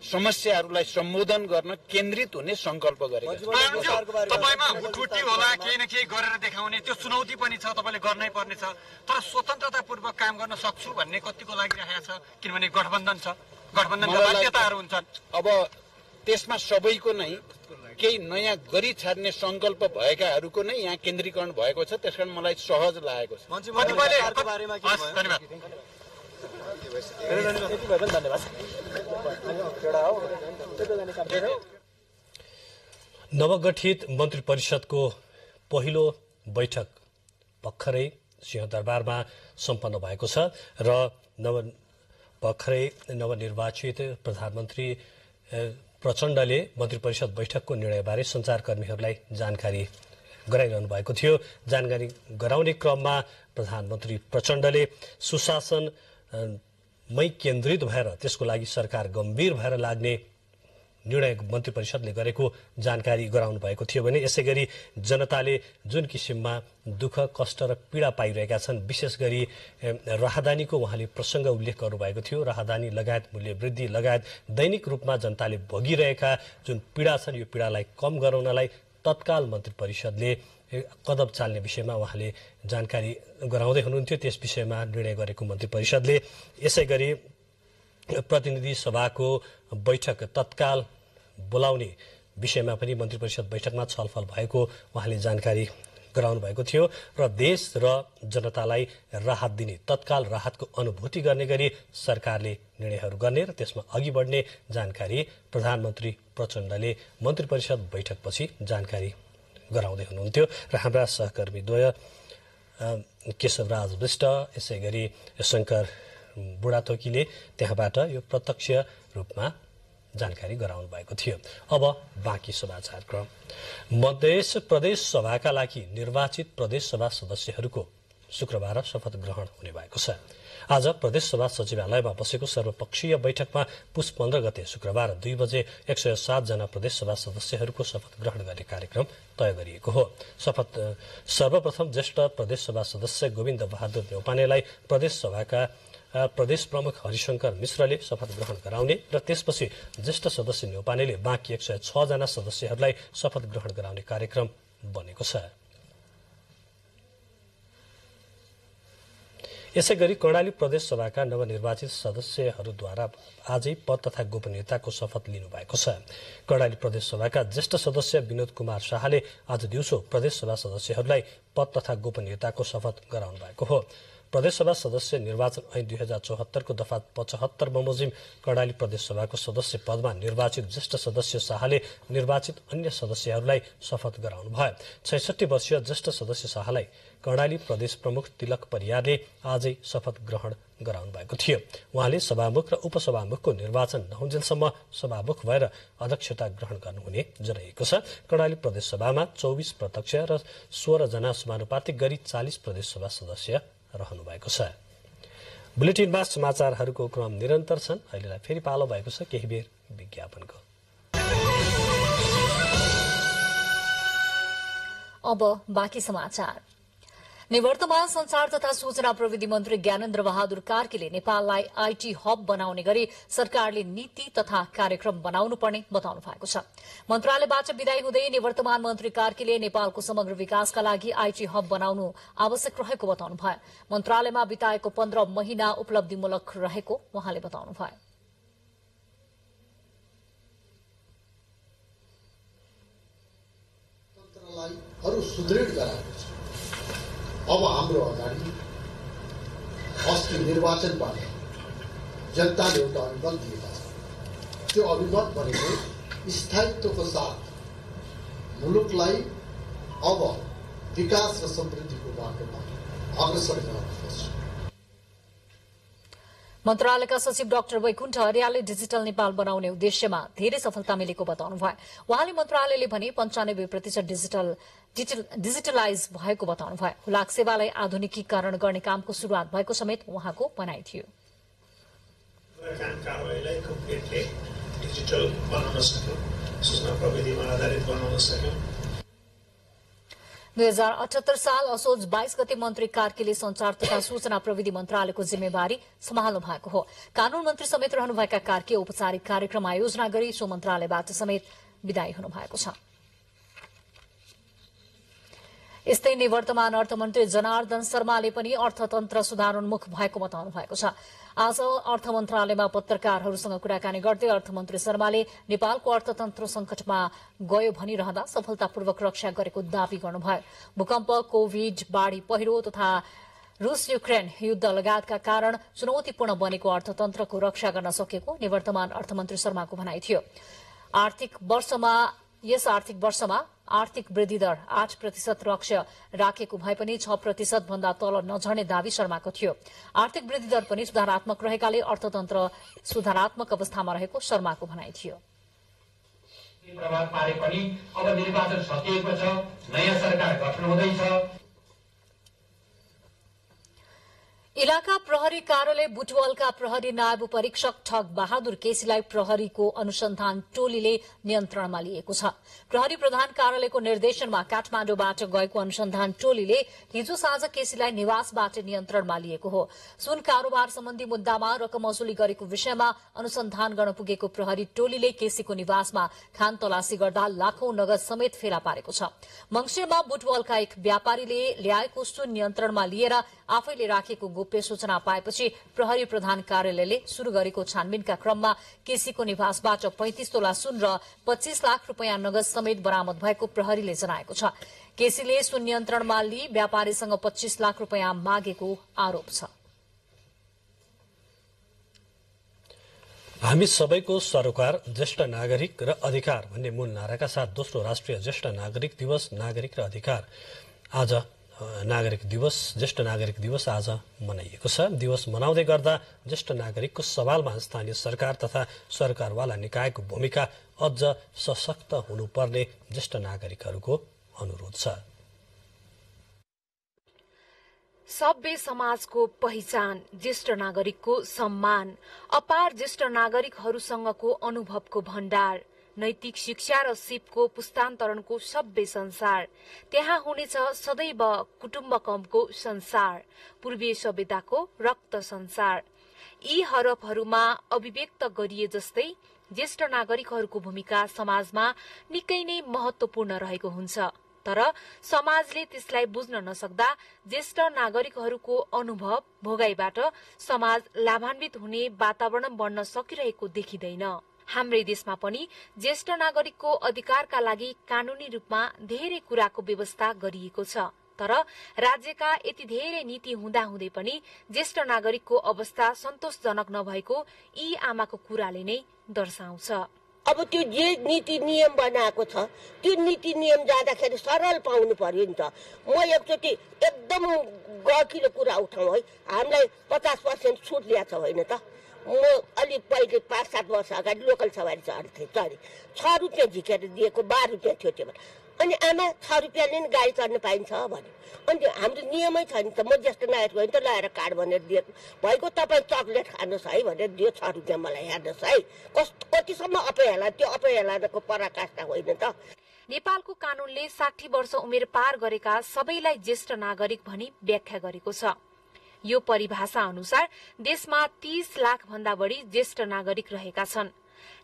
समस्याहरूलाई सम्बोधन गर्न केन्द्रित हुने संकल्प गरेका छौं। तपाईमा हुटहुटी होला, केही न केही गरेर देखाउने त्यो चुनौती पनि छ, तपाईले गर्नै पर्ने छ। तर स्वतन्त्रतापूर्वक काम गर्न सक्छु भन्ने कतिको लागिरहेको छ, किनभने गठबन्धन छ, गठबन्धनका बाध्यताहरू हुन्छन्। अब त्यसमा सबैको नै केही नयाँ गरी छाड्ने संकल्प भएकाहरूको नै यहाँ केन्द्रीकरण भएको छ, त्यसकारण मलाई सहज लागेको छ। नवगठित मन्त्री परिषदको पहिलो बैठक भर्खरै सिंहदरबारमा सम्पन्न भएको छ र भर्खरै नवनिर्वाचित प्रधानमन्त्री प्रचण्डले मन्त्री परिषद बैठकको निर्णयबारे सञ्चारकर्मीहरूलाई जानकारी गराइरहनु भएको थियो। जानकारी गराउने क्रममा प्रधानमन्त्री प्रचण्डले सुशासनमै केन्द्रित भएर त्यसको लागि सरकार गम्भीर भएर लाग्ने निर्णय मन्त्री परिषदले गरेको जानकारी गराउनु भएको थियो भने यसै गरी जनताले जुन किसिममा दुःख कष्ट र पीडा पाइरहेका छन्, विशेष गरी राहदानीको उहाँले प्रसङ्ग उल्लेख गर्नुभएको थियो। राहदानी लगायत मूल्य वृद्धि लगायत दैनिक रूपमा जनताले भोगिरहेका जुन पीडा छन् यो पीडालाई कम गराउनलाई तत्काल मन्त्री परिषदले कदम चाल्ने विषयमा उहाँले जानकारी गराउँदै हुनुहुन्थ्यो। त्यस विषयमा निर्णय गरेको मन्त्री परिषदले यसै गरी प्रतिनिधि सभाको बैठक तत्काल बोलाउने विषयमा पनि मन्त्री परिषद बैठकमा छलफल भएको उहाँले जानकारी गराउनु भएको थियो र देश र जनतालाई राहत दिने, तत्काल राहतको अनुभूति गर्ने गरी सरकारले निर्णयहरू गर्ने र त्यसमा अघि बढ्ने जानकारी प्रधानमन्त्री प्रचण्डले मन्त्री परिषद बैठकपछि जानकारी गराउँदै हुनुहुन्थ्यो र हाम्रा सहकर्मीद्वय केशवराज विष्ट यसै गरी शंकर बुढाथोकीले त्यहाँबाट यो प्रत्यक्ष रूपमा जानकारी गराउनु भएको थियो। अब बाँकी समाचार क्रम। मध्य प्रदेश सभाका लागि निर्वाचित प्रदेश सभा सदस्यहरूको शुक्रबार शपथ ग्रहण हुने भएको छ। आज प्रदेश सभा सचिवालयमा बसेको सर्वपक्षीय बैठकमा पुष 15 गते शुक्रबार 2 बजे 107 जना प्रदेश सभा सदस्यहरूको शपथ ग्रहण गर्ने कार्यक्रम तय गरिएको हो। सर्वप्रथम ज्येष्ठ प्रदेश सभा सदस्य गोविन्द बहादुर न्यौपानेलाई प्रदेश सभाका प्रदेश प्रमुख हरिशंकर मिश्रले शपथ ग्रहण गराउने र त्यसपछि ज्येष्ठ सदस्य न्यौपानेले बाँकी 106 जना सदस्यहरूलाई शपथ ग्रहण गराउने कार्यक्रम बनेको छ। यसै गरी कर्णाली प्रदेश सभाका नवनिर्वाचित सदस्यहरूद्वारा आजै पद तथा गोपनीयताको शपथ लिनुभएको छ। कर्णाली प्रदेश सभाका ज्येष्ठ सदस्य विनोद कुमार शाहले आज दिउँसो प्रदेश सभा सदस्यहरूलाई पद तथा गोपनीयताको शपथ गराउनु भएको हो। प्रदेशसभा सदस्य निर्वाचन ऐन 2074 को दफा 75 बमोजिम कर्णाली प्रदेशसभाको सदस्य पदमा निर्वाचित ज्येष्ठ सदस्य शाहले निर्वाचित अन्य सदस्यहरूलाई शपथ गराउनु भयो। 66 वर्षीय ज्येष्ठ सदस्य शाहलाई कर्णाली प्रदेश प्रमुख तिलक परियारले आजै शपथ ग्रहण गराउनु भएको थियो। उहाँले सभामुख र उपसभामुखको निर्वाचन नहुन्जेलसम्म सभामुख भएर अध्यक्षता ग्रहण गर्नुहुने जनाइएको छ। कर्णाली प्रदेशसभामा 24 प्रत्यक्ष र 16 जना समानुपातिक गरी 40 प्रदेशसभा सदस्य रहनु भएको छ। बुलेटिनमा समाचारहरूको क्रम निरन्तर छन्। अहिलेलाई फेरि पालो भएको छ केही बेर विज्ञापनको। अब बाँकी समाचार। निवर्तमान संचार तथा सूचना प्रविधि मन्त्री ज्ञानेन्द्र बहादुर कार्कीले नेपाललाई आईटी हब बनाउने गरी सरकारले नीति तथा कार्यक्रम बनाउनु पर्ने बताउनु भएको छ। मन्त्रालयबाट विदाई हुँदै निवर्तमान मन्त्री कार्कीले नेपालको समग्र विकासका लागि आईटी हब बनाउनु आवश्यक रहेको बताउनु भयो। मन्त्रालयमा बिताएको 15 महिना उपलब्धिमूलक रहेको उहाँले बताउनु भयो। अरु सुदृढ गराएको छ। अब हाम्रो अगाडि अस्ति निर्वाचनबाट जनताले एउटा अभिमत दिएका छन्। त्यो अभिमत भनेको स्थायित्वको साथ मुलुकलाई अब विकास र समृद्धिको बाटोमा अग्रसर गराउनुपर्छ। मन्त्रालयका सचिव डाक्टर वैकुण्ठ अर्यालले डिजिटल नेपाल बनाउने उद्देश्यमा धेरै सफलता मिलेको बताउनु भयो। उहाँले मन्त्रालयले भने 95% डिजिटलाइज भएको बताउनु भयो। हुलाक सेवालाई आधुनिकीकरण गर्ने कामको शुरूआत भएको समेत उहाँको भनाइ थियो। कार्यालयलाई कम्प्लिटली डिजिटल बनाउन सक्यौं, सूचना प्रविधिमा आधारित बनाउन सक्यौं। 2078 साल असोज 22 गते मन्त्री कार्कीले संचार तथा सूचना प्रविधि मन्त्रालयको जिम्मेवारी सम्हाल्नु भएको हो। कानून मन्त्री समेत रहनुभएका कार्की औपचारिक कार्यक्रम आयोजना गरी सो मन्त्रालयबाट समेत विदाई हुनुभएको छ। यस्तै निवर्तमान अर्थमन्त्री जनार्दन शर्माले पनि अर्थतन्त्र सुधारोन्मुख भएको बताउनु भएको छ। आज अर्थ मन्त्रालयमा पत्रकारहरूसँग कुराकानी गर्दै अर्थमन्त्री शर्माले नेपालको अर्थतन्त्र संकटमा गयो भनिरहँदा सफलतापूर्वक रक्षा गरेको दावी गर्नुभयो। भूकम्प, कोभिड, बाढ़ी पहिरो तथा रूस युक्रेन युद्ध लगायतका कारण चुनौतीपूर्ण बनेको अर्थतन्त्रको रक्षा गर्न सकेको निवर्तमान अर्थमन्त्री शर्माको भनाइ थियो। यस आर्थिक वर्षमा आर्थिक वृद्धि दर 8% लक्ष्य राखेको भए पनि 6% भन्दा तल नझर्ने दावी शर्माको थियो। आर्थिक वृद्धि दर पनि सुधारात्मक रहेकाले अर्थतन्त्र सुधारात्मक अवस्थामा रहेको शर्माको भनाइ थियो। प्रभाव पारे पनि अब निर्वाचन सकिएको छ, नयाँ सरकार गठन हुँदैछ। इलाका प्रहरी कार्यालय बुटवलका प्रहरी नायब परीक्षक ठग बहादुर केसीलाई प्रहरीको अनुसन्धान टोलीले नियन्त्रणमा लिएको छ। प्रहरी प्रधान कार्यालयको निर्देशनमा काठमाडौँबाट गएको अनुसन्धान टोलीले हिजो साँझ केसीलाई निवासबाट नियन्त्रणमा लिएको हो। सुन कारोबार सम्बन्धी मुद्दामा रकम वसुली गरेको विषयमा अनुसन्धान गर्न पुगेको प्रहरी टोलीले केसीको निवासमा खान तलासी गर्दा लाखौं नगद समेत फेला पारेको छ। मंगिरमा बुटवलका एक व्यापारीले ल्याएको सुन नियन्त्रणमा लिएर आफैले राखेको गोप्य सूचना पाएपछि प्रहरी प्रधान कार्यालयले शुरू गरेको छानबिनका क्रममा केसीको निवासबाट 35 तोला सुन र 25 लाख रुपियाँ नगद समेत बरामद भएको प्रहरीले जनाएको छ। केसीले सुन नियन्त्रणमा लिई व्यापारीसँग 25 लाख रुपियाँ मागेको आरोप छ। हामी सबैको सरोकार, ज्येष्ठ नागरिक र अधिकार भन्ने मूल नाराका साथ दोस्रो राष्ट्रिय ज्येष्ठ नागरिक दिवस ज्येष्ठ नागरिक दिवस आज मनाइएको छ। दिवस मनाउँदै गर्दा ज्येष्ठ नागरिकको सवालमा स्थानीय सरकार तथा सरकारवाला निकायको भूमिका अझ सशक्त हुनुपर्ने ज्येष्ठ नागरिकहरूको अनुरोध छ। सभ्य समाजको पहिचान, ज्येष्ठ नागरिकको सम्मान, अपार ज्येष्ठ नागरिकहरूसँगको अनुभवको भण्डार, नैतिक शिक्षा र सिपको पुस्तान्तरणको सभ्य संसार, त्यहाँ हुनेछ सदैव कुटुम्बकमको संसार, पूर्वीय सभ्यताको रक्त संसार। यी हरफहरूमा अभिव्यक्त गरिए जस्तै ज्येष्ठ नागरिकहरूको भूमिका समाजमा निकै नै महत्वपूर्ण रहेको हुन्छ। तर समाजले त्यसलाई बुझ्न नसक्दा ज्येष्ठ नागरिकहरूको अनुभव भोगाइबाट समाज लाभान्वित हुने वातावरण बन्न सकिरहेको देखिँदैन। हाम्रै देशमा पनि ज्येष्ठ नागरिकको अधिकारका लागि कानूनी रूपमा धेरै कुराको व्यवस्था गरिएको छ। तर राज्यका यति धेरै नीति हुँदाहुँदै पनि ज्येष्ठ नागरिकको अवस्था सन्तोषजनक नभएको यी आमाको कुराले नै दर्शाउँछ। अब त्यो जे नीति नियम बनाएको छ त्यो नीति नियम जाँदाखेरि सरल पाउनु पर्यो नि त। म एकचोटि एकदम गकिलो कुरा उठाउँ है, हामीलाई 50% छुट दिएको छ होइन त। म अलि पहिले 5-7 वर्ष अगाडि लोकल सवारी चढ्थेँ, 6 रुपियाँ झिकेर दिएको 12 रुपियाँ थियो त्यो बेला। अनि आमा 6 रुपियाँले नि गाडी चढ्न पाइन्छ भन्यो। अनि हाम्रो नियमै छ नि त। म ज्येष्ठ नागरिक होइन त लगाएर कार्ड भनेर दिएको भएको, तपाईँ चक्लेट खानुहोस् है भनेर दियो 6 रुपियाँ मलाई, हेर्नुहोस् है कतिसम्म अपहेला, त्यो अपहेलाको पराकाष्ठा होइन त। नेपालको कानूनले 60 वर्ष उमेर पार गरेका सबैलाई ज्येष्ठ नागरिक भनी व्याख्या गरेको छ। यो परिभाषा अनुसार देशमा 30 लाख भन्दा बढ़ी ज्येष्ठ नागरिक रहेका छन्।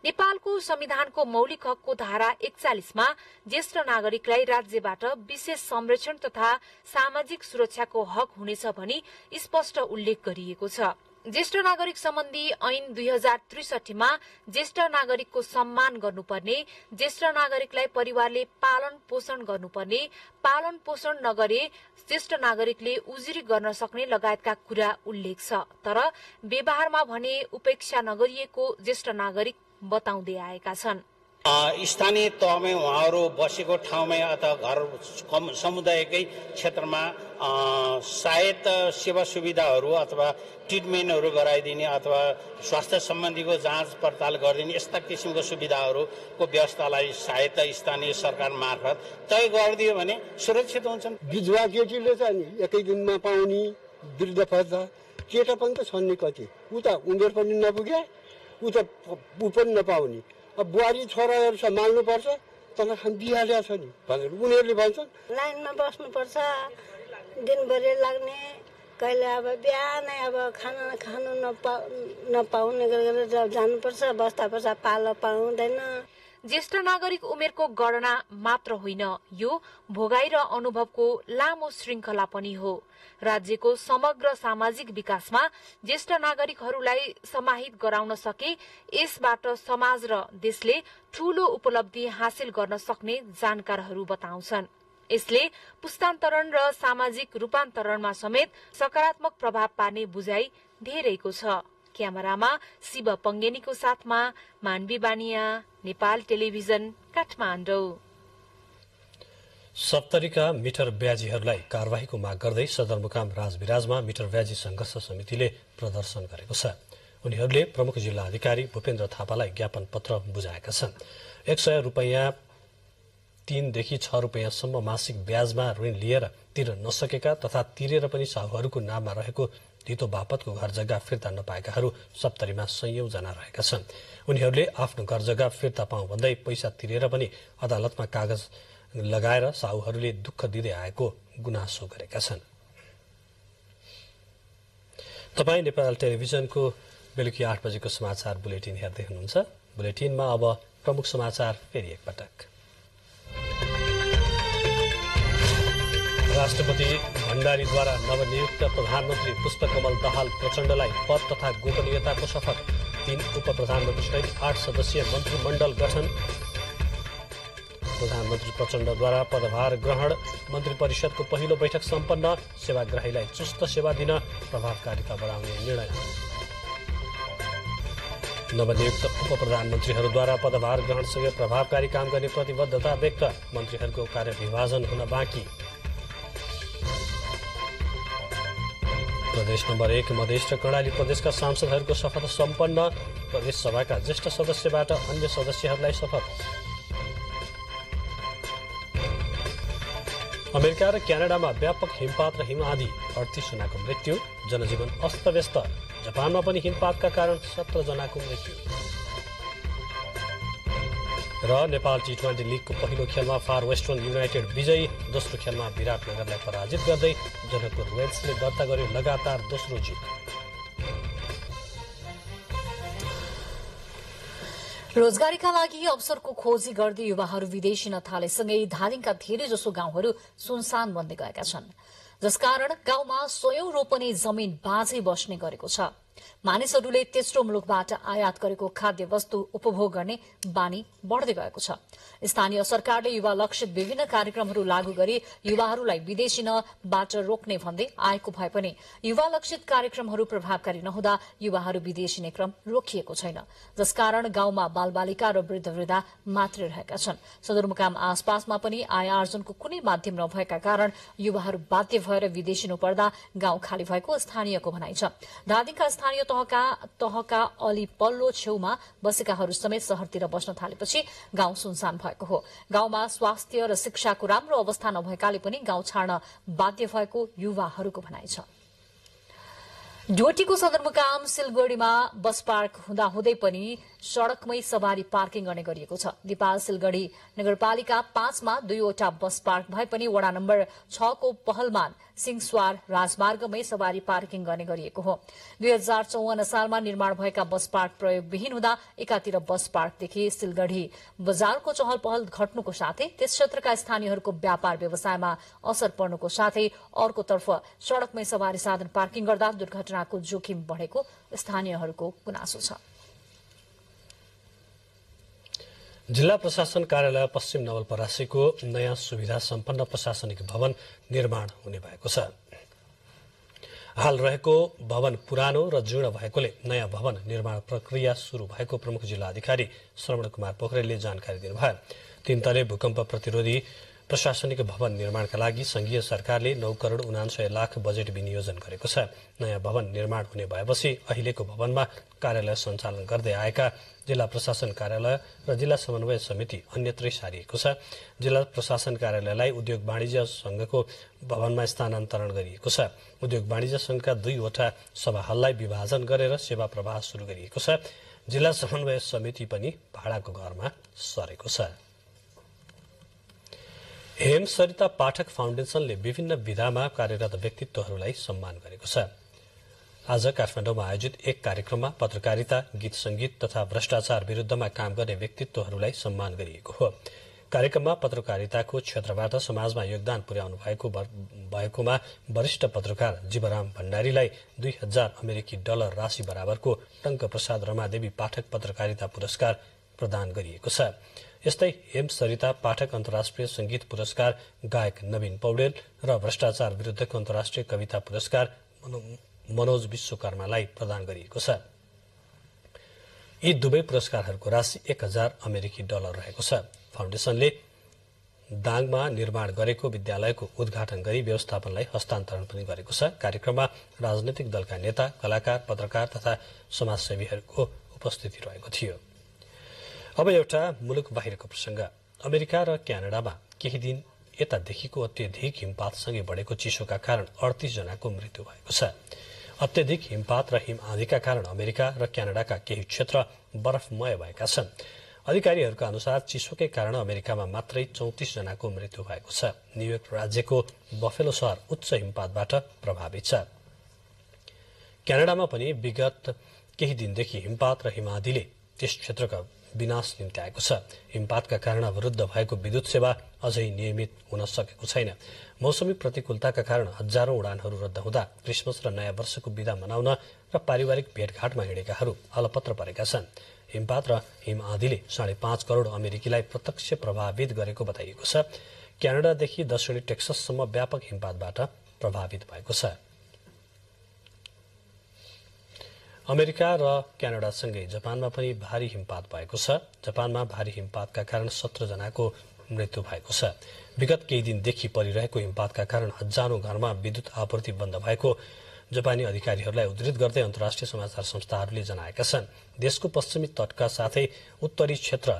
नेपालको संविधानको मौलिक हकको धारा 41 मा ज्येष्ठ नागरिकलाई राज्यबाट विशेष संरक्षण तथा सामाजिक सुरक्षाको हक हुनेछ भनी स्पष्ट उल्लेख गरिएको छ। ज्येष्ठ नागरिक सम्बन्धी ऐन 2063 मा ज्येष्ठ नागरिकको सम्मान गर्नुपर्ने, ज्येष्ठ नागरिकलाई परिवारले पालन पोषण गर्नुपर्ने, पालन पोषण नगरे ज्येष्ठ नागरिकले उजुरी गर्न सक्ने लगायतका कुरा उल्लेख छ। तर व्यवहारमा भने उपेक्षा नगरिएको ज्येष्ठ नागरिक बताउँदै आएका छन्। स्थानीय तहमै उहाँहरू बसेको ठाउँमै अथवा घर समुदायकै क्षेत्रमा सायद सेवा सुविधाहरू अथवा ट्रिटमेन्टहरू गराइदिने अथवा स्वास्थ्य सम्बन्धीको जाँच पडताल गरिदिने यस्ता किसिमको सुविधाहरूको व्यवस्थालाई सायद स्थानीय सरकार मार्फत तय गरिदियो भने सुरक्षित हुन्छन्। विधवा केटीले चाहिँ नि एकै दिनमा पाउने, वृद्ध पर्दा केटा पनि त छन् नि कति, उता उमेर पनि नपुगे उता ऊ पनि नपाउने। अब बुहारी छोराहरू सम्हाल्नुपर्छ, तँलाई खान बिहाल्या छ नि भनेर उनीहरूले भन्छन्। लाइनमा बस्नुपर्छ, दिनभरि लाग्ने, कहिले अब बिहानै अब खाना खानु नपाउने गरेर जानुपर्छ, बस्दा बस्दा पालो पाउँदैन। ज्येष्ठ नागरिक उमेरको गणना मात्र होइन, यो भोगाई र अनुभवको लामो श्रृंखला पनि हो। राज्यको समग्र सामाजिक विकासमा ज्येष्ठ नागरिकहरूलाई समाहित गराउन सके यसबाट समाज र देशले ठूलो उपलब्धि हासिल गर्न सक्ने जानकारहरू बताउँछन्। यसले पुस्तान्तरण र सामाजिक रूपान्तरणमा समेत सकारात्मक प्रभाव पार्ने बुझाइ धेरैको छ। क्यामेरामा शिव पंगेनीको साथमा मानवी बानिया, नेपाल टेलिभिजन, काठमाडौँ। सप्तरीका मिटर ब्याजीहरूलाई कार्यवाहीको माग गर्दै सदरमुकाम राजविराजमा मिटर ब्याजी संघर्ष समितिले प्रदर्शन गरेको छ। उनीहरूले प्रमुख जिल्ला अधिकारी भूपेन्द्र थापालाई ज्ञापन पत्र बुझाएका छन्। 100 रुपैयाँ 3 देखि 6 रुपैयाँसम्म मासिक ब्याजमा ऋण लिएर तिर्न नसकेका तथा तिरेर पनि साहुहरूको नाममा रहेको धितो बापतको घर जग्गा फिर्ता नपाएकाहरू सप्तरीमा 100 जना रहेका छन्। उनीहरूले आफ्नो घर जग्गा फिर्ता पाउँ भन्दै पैसा तिरेर पनि अदालतमा कागज लगाएर साहुहरूले दुःख दिँदै आएको गुनासो गरेका छन्। तपाईँ नेपाल टेलिभिजनको बेलुकी 8 बजेको समाचार बुलेटिन हेर्दै हुनुहुन्छ। बुलेटिनमा अब प्रमुख समाचार फेरि एकपटक। राष्ट्रपति भण्डारीद्वारा नवनियुक्त प्रधानमन्त्री पुष्पकमल दाहाल प्रचण्डलाई पद तथा गोपनीयताको शपथ। 3 उप प्रधानमन्त्री सहित 8 सदस्यीय मन्त्रीमण्डल गठन। प्रधानमन्त्री प्रचण्डद्वारा पदभार ग्रहण। मन्त्री परिषदको पहिलो बैठक सम्पन्न। सेवाग्राहीलाई चुस्त सेवा दिन प्रभावकारिता बढाउने निर्णय। नवनियुक्त उप प्रधानमन्त्रीहरूद्वारा पदभार ग्रहणसँगै प्रभावकारी काम गर्ने प्रतिबद्धता व्यक्त। मन्त्रीहरूको कार्यविभाजन हुन बाँकी। प्रदेश नम्बर 1 मधेस र कर्णाली प्रदेशका सांसदहरूको शपथ सम्पन्न। प्रदेश सभाका ज्येष्ठ सदस्यबाट अन्य सदस्यहरूलाई शपथ। अमेरिका र क्यानाडामा व्यापक हिमपात र हिमआँधी, 38 जनाको मृत्यु। जनजीवन अस्तव्यस्त। जापानमा पनि हिमपातका कारण 17 जनाको मृत्यु। र नेपाल T20 लिगको पहिलो खेलमा फार वेस्टर्न युनाइटेड विजयी। दोस्रो खेलमा विराटनगरलाई पराजित गर्दै जनकपुर रेड्सले दर्ता गर्यो लगातार दोस्रो जित। रोजगारीका लागि अवसरको खोजी गर्दै युवाहरू विदेशी न थालेसँगै धादिङका धेरैजसो गाउँहरू सुनसान बन्दै गएका छन्, जसकारण गाउँमा 100 रोपनी जमिन बाँझै बस्ने गरेको छ। मानिसहरूले तेस्रो मुलुकबाट आयात गरेको खाद्य वस्तु उपभोग गर्ने बानी बढ़दै गएको छ। स्थानीय सरकारले युवा लक्षित विभिन्न कार्यक्रमहरू लागू गरी युवाहरूलाई विदेशी नबाट रोक्ने भन्दै आएको भए पनि युवा लक्षित कार्यक्रमहरू प्रभावकारी नहुँदा युवाहरू विदेशी क्रम रोकिएको छैन, जसकारण गाउँमा बालबालिका र वृद्ध मात्रै रहेका छन्। सदरमुकाम आसपासमा पनि आय आर्जनको कुनै माध्यम नभएका कारण युवाहरू बाध्य भएर विदेशिनु पर्दा गाउँ खाली भएको स्थानीयको भनाइ छ। धादिङका स्थानीय तहका अलि पल्लो छेउमा बसेकाहरू समेत शहरतिर बस्न थालेपछि गाउँ सुनसान भएको हो। गाउँमा स्वास्थ्य र शिक्षाको राम्रो अवस्था नभएकाले पनि गाउँ छाड्न बाध्य भएको युवाहरूको भनाइ छ। डोटीको सदरमुकाम सिलगढ़ीमा बस पार्क हुँदाहुँदै पनि सड़कमै सवारी पार्किङ गर्ने गरिएको छ। दिपाल सिलगढ़ी नगरपालिका 5 मा 2वटा बस पार्क भए पनि वडा नम्बर 6 को पहलमान सिंहसवार राजमार्गमै सवारी पार्किङ गर्ने गरिएको हो। 2054 सालमा निर्माण भएका बस पार्क प्रयोगविहीन हुँदा एकातिर बस पार्कदेखि सिलगढ़ी बजारको चहल पहल घट्नुको साथै त्यस क्षेत्रका स्थानीयहरूको व्यापार व्यवसायमा असर पर्नुको साथै अर्कोतर्फ सड़कमै सवारी साधन पार्किङ गर्दा दुर्घटनाको जोखिम बढ़ेको स्थानीयहरूको गुनासो छ। जिल्ला प्रशासन कार्यालय पश्चिम नवलपरासीको नयाँ सुविधा सम्पन्न प्रशासनिक भवन निर्माण हुने भएको छ। हाल रहेको भवन पुरानो र जीर्ण भएकोले नयाँ भवन निर्माण प्रक्रिया शुरू भएको प्रमुख जिल्ला अधिकारी श्रवण कुमार पोखरेलले जानकारी दिनुभयो। 3 तले भूकम्प प्रतिरोधी प्रशासनिक भवन निर्माणका लागि संघीय सरकारले 9 करोड़ 99 लाख बजेट विनियोजन गरेको छ। नयाँ भवन निर्माण हुने भएपछि अहिलेको भवनमा कार्यालय सञ्चालन गर्दै आएका जिल्ला प्रशासन कार्यालय र जिल्ला समन्वय समिति अन्यत्रै सारिएको छ। जिल्ला प्रशासन कार्यालयलाई उद्योग वाणिज्य संघको भवनमा स्थानान्तरण गरिएको छ। उद्योग वाणिज्य संघका 2वटा सभा हललाई विभाजन गरेर सेवा प्रवाह शुरू गरिएको छ। जिल्ला समन्वय समिति पनि भाडाको घरमा सरेको छ। हेम सरिता पाठक फाउन्डेशनले विभिन्न विधामा कार्यरत व्यक्तित्वहरूलाई सम्मान गरेको छ। आज काठमाडौँमा आयोजित एक कार्यक्रममा पत्रकारिता, गीत संगीत तथा भ्रष्टाचार विरूद्धमा काम गर्ने व्यक्तित्वहरूलाई सम्मान गरिएको हो। कार्यक्रममा पत्रकारिताको क्षेत्रबाट समाजमा योगदान पुर्याउनु भएकोमा वरिष्ठ पत्रकार जीवराम भण्डारीलाई 2000 अमेरिकी डलर राशि बराबरको टंक प्रसाद रमादेवी पाठक पत्रकारिता पुरस्कार प्रदान गरिएको छ। यस्तै हेम सरिता पाठक अन्तर्राष्ट्रिय संगीत पुरस्कार गायक नवीन पौडेल र भ्रष्टाचार विरूद्धको अन्तर्राष्ट्रिय कविता पुरस्कार मनोज विश्वकर्मालाई प्रदान गरिएको छ। यी दुवै पुरस्कारहरूको राशि 1000 अमेरिकी डलर रहेको छ। फाउन्डेशनले दाङमा निर्माण गरेको विद्यालयको उद्घाटन गरी व्यवस्थापनलाई हस्तान्तरण पनि गरेको छ। कार्यक्रममा राजनैतिक दलका नेता, कलाकार, पत्रकार तथा समाजसेवीहरूको उपस्थिति रहेको थियो। अब एउटा मुलुक बाहिरको प्रसंग। अमेरिका र क्यानाडामा केही दिन यतादेखिको अत्यधिक हिमपातसँगै बढेको चिसोका कारण 38 जनाको मृत्यु भएको छ। अत्यधिक हिमपात र हिम आँधीका कारण अमेरिका र क्यानाडाका केही क्षेत्र बरफमय भएका छन्। अधिकारीहरूका अनुसार चिसोकै कारण अमेरिकामा मात्रै 34 जनाको मृत्यु भएको छ। न्युयोर्क राज्यको बफेलो शहर उच्च हिमपातबाट प्रभावित छ। क्यानाडामा पनि विगत केही दिनदेखि हिमपात र हिमआँधीले त्यस क्षेत्रका विनाश निम्त्याएको छ। हिमपातका कारण अवरुद्ध भएको विद्युत सेवा अझै नियमित हुन सकेको छैन। मौसमी प्रतिकूलताका कारण हजारौं उडानहरू रद्द हुँदा क्रिसमस र नयाँ वर्षको बिदा मनाउन र पारिवारिक भेटघाटमा हिँडेकाहरू अलपत्र परेका छन्। हिमपात र हिम आँधीले 5.5 करोड़ अमेरिकीलाई प्रत्यक्ष प्रभावित गरेको बताइएको छ। क्यानाडादेखि दक्षिणी टेक्सससम्म व्यापक हिमपातबाट प्रभावित भएको छ। अमेरिका र क्यानाडासँगै जापानमा पनि भारी हिमपात भएको छ। जापानमा भारी हिमपातका कारण 17 जनाको मृत्यु भएको छ। विगत केही दिनदेखि परिरहेको हिमपातका कारण हजारौं घरमा विद्युत आपूर्ति बन्द भएको जापानी अधिकारीहरूलाई उद्धृत गर्दै अन्तर्राष्ट्रिय समाचार संस्थाहरूले जनाएका छन्। देशको पश्चिमी तटका साथै उत्तरी क्षेत्र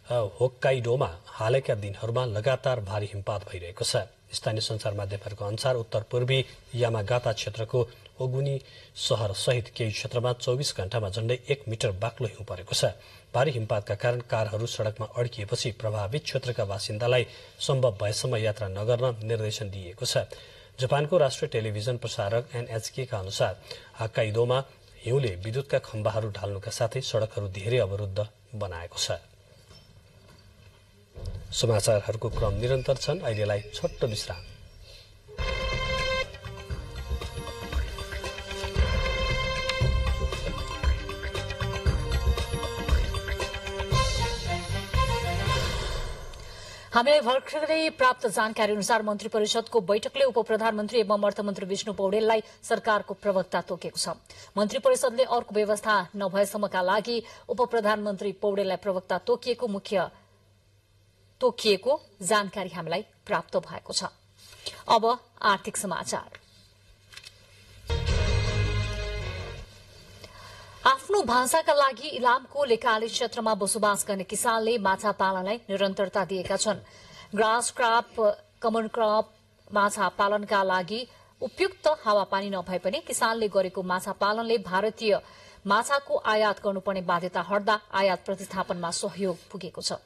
होक्काइडोमा हालैका दिनहरूमा लगातार भारी हिमपात भइरहेको छ। स्थानीय सञ्चार माध्यमहरूको अनुसार उत्तर पूर्वी यामागाता क्षेत्रको ओगुनी शहर सहित केही क्षेत्रमा 24 घण्टामा झण्डै 1 मिटर बाक्लो हिउँ परेको छ। भारी हिमपातका कारण कारहरू सड़कमा अड्किएपछि प्रभावित क्षेत्रका बासिन्दालाई सम्भव भएसम्म यात्रा नगर्न निर्देशन दिइएको छ। जापानको राष्ट्रिय टेलिभिजन प्रसारक NHK का अनुसार होक्काइडोमा हिउँले विद्युतका खम्बाहरू ढाल्नुका साथै सड़कहरू धेरै अवरुद्ध बनाएको छ। समाचारहरूको क्रम निरन्तर छन्। अहिलेलाई छोटो विश्राम। हामीलाई भर्खरै प्राप्त जानकारी अनुसार मन्त्री परिषदको बैठकले उप प्रधानमन्त्री एवं अर्थमन्त्री विष्णु पौडेललाई सरकारको प्रवक्ता तोकेको छ। मन्त्री परिषदले अर्को व्यवस्था नभएसम्मका लागि उप प्रधानमन्त्री पौडेललाई प्रवक्ता तोकिएको जानकारी हामीलाई प्राप्त भएको छ। अब आर्थिक समाचार। आफ्नो भान्साका लागि इलामको लेकाली क्षेत्रमा बसोबास गर्ने किसानले माछा पालनलाई निरन्तरता दिएका छन्। ग्रास क्रप, कमन क्रप माछा पालनका लागि उपयुक्त हावापानी नभए पनि किसानले गरेको माछा पालनले भारतीय माछाको आयात गर्नुपर्ने बाध्यता हट्दा आयात प्रतिस्थापनमा सहयोग पुगेको छ।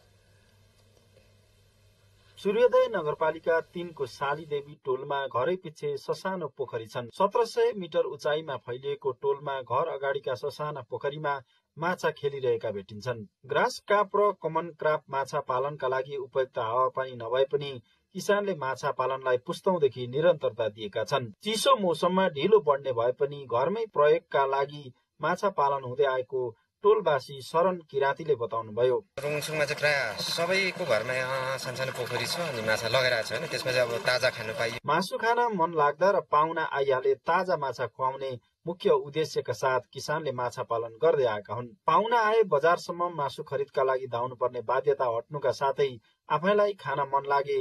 सूर्योदय नगरपालिका 3 को शालीदेवी टोलमा घरै पछि ससानो पोखरी छन्। 1700 मिटर उचाइमा फैलिएको टोलमा घर अगाडिका ससाना पोखरीमा माछा खेलिरहेका भेटिन्छन्। ग्रास काप र कमन क्राप माछा पालनका लागि उपयुक्त हावापानी नभए पनि किसानले माछा पालनलाई पुस्तौंदेखि निरन्तरता दिएका छन्। चिसो मौसममा ढिलो बढ्ने भए पनि घरमै प्रयोगका लागि माछा पालन हुँदै आएको टोलवासी शरण किरातीले बताउनुभयो। रुङसुङमा चाहिँ प्राय सबैको घरमा सानसानो पोखरी छ अनि माछा लगाइरहेको छ हैन, त्यसमा चाहिँ अब ताजा खान पाइयो। मासु खान मन लाग्दा र पाहुना आइहाले ताजा माछा खुवाउने मुख्य उद्देश्यका साथ किसानले माछा पालन गर्दै आएका हुन्। पाहुना आए बजारसम्म मासु खरिदका लागि धाउनु पर्ने बाध्यता हट्नुका साथै आफैलाई खान मन लागे